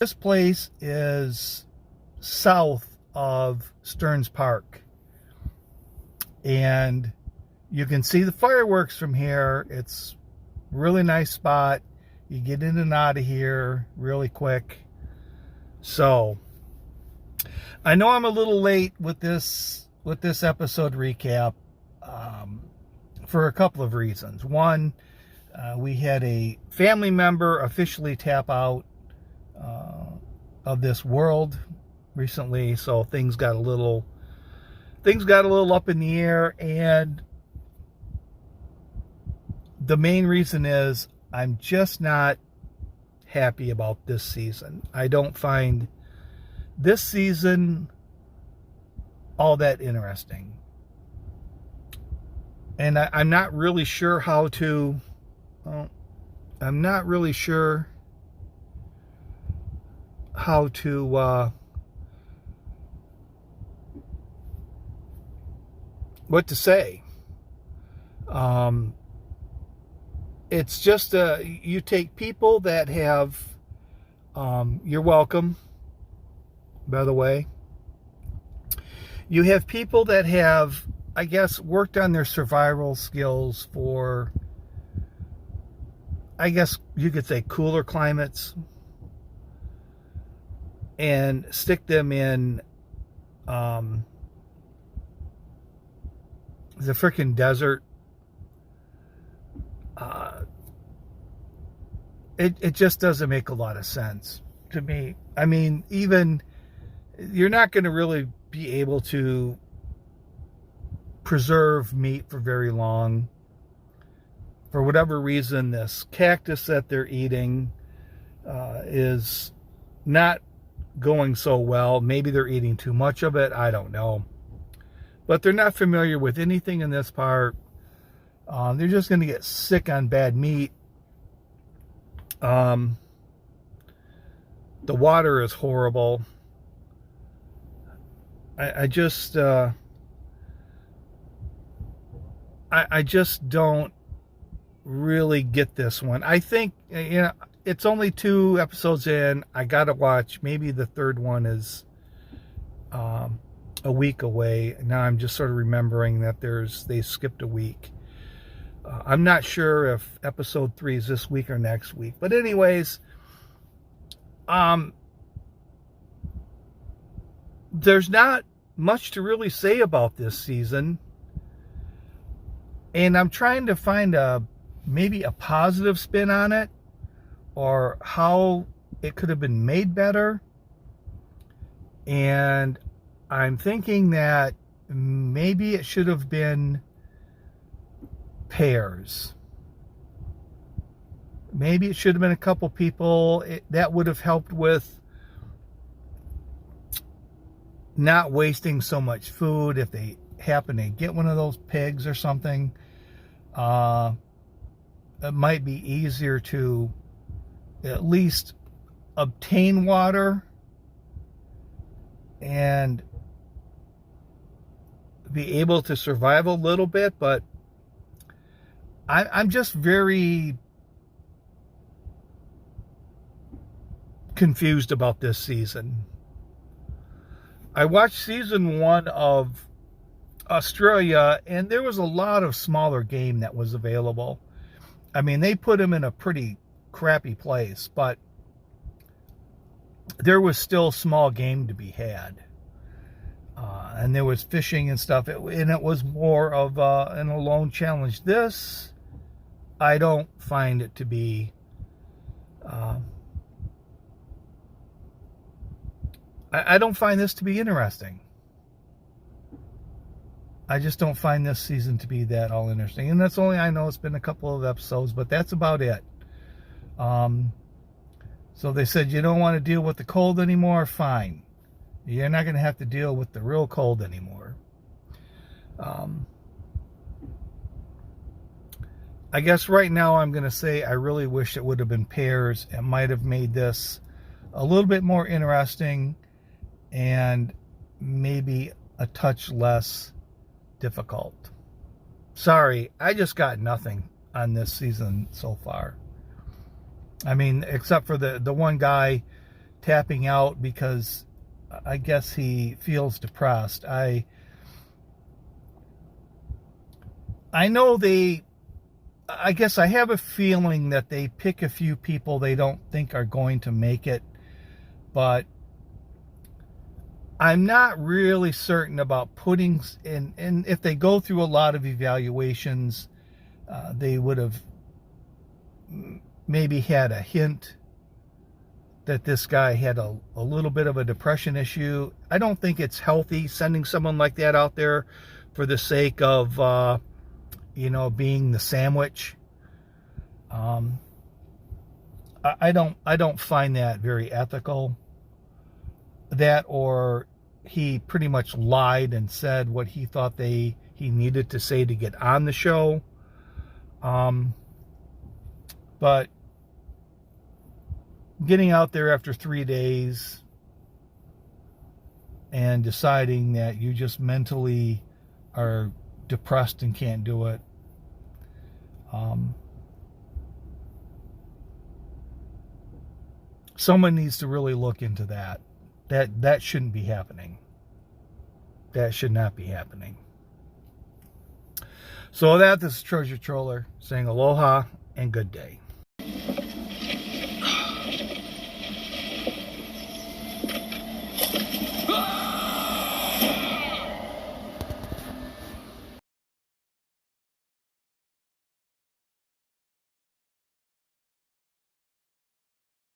This place is south of Stearns Park. And you can see the fireworks from here. It's a really nice spot. You get in and out of here really quick. So, I know I'm a little late with this episode recap for a couple of reasons. One, we had a family member officially tap out of this world recently, so things got a little up in the air, and the main reason is I'm just not happy about this season. I don't find this season all that interesting. And I'm not really sure how to, I'm not really sure how to, what to say. It's just, you take people that have, you're welcome, by the way. You have people that have, I guess, worked on their survival skills for, I guess you could say, cooler climates, and stick them in the freaking desert. It just doesn't make a lot of sense to me. I mean, even you're not going to really be able to preserve meat for very long. For whatever reason, this cactus that they're eating is not going so well. Maybe they're eating too much of it. I don't know. But they're not familiar with anything in this part. They're just going to get sick on bad meat. The water is horrible. I just don't really get this one. I think, it's only 2 episodes in. I gotta watch. Maybe the third one is a week away. Now I'm just sort of remembering that they skipped a week. I'm not sure if episode 3 is this week or next week. But anyways, there's not much to really say about this season. And I'm trying to find maybe a positive spin on it, or how it could have been made better. And I'm thinking that maybe it should have been pairs. Maybe it should have been a couple people. That would have helped with not wasting so much food if they happen to get one of those pigs or something. It might be easier to at least obtain water and be able to survive a little bit, but I'm just very confused about this season. I watched season 1 of Australia, and there was a lot of smaller game that was available. I mean, they put them in a pretty crappy place, but there was still small game to be had. And there was fishing and stuff, and it was more of an alone challenge. This, I don't find it to be I don't find this to be interesting. I just don't find this season to be that all interesting. And that's only, I know it's been a couple of episodes, but that's about it. So they said, you don't want to deal with the cold anymore? Fine. You're not going to have to deal with the real cold anymore. I guess right now I'm going to say I really wish it would have been pairs. It might have made this a little bit more interesting and maybe a touch less difficult. Sorry, I just got nothing on this season so far. I mean, except for the one guy tapping out because I guess he feels depressed. I know I guess I have a feeling that they pick a few people they don't think are going to make it, but I'm not really certain about putting in, and if they go through a lot of evaluations, they would have maybe had a hint that this guy had a little bit of a depression issue. I don't think it's healthy sending someone like that out there for the sake of, being the sandwich. I don't find that very ethical. That, or he pretty much lied and said what he thought he needed to say to get on the show. But getting out there after 3 days and deciding that you just mentally are depressed and can't do it, someone needs to really look into that. That shouldn't be happening. That should not be happening. So this is Treasure Troller saying aloha and good day.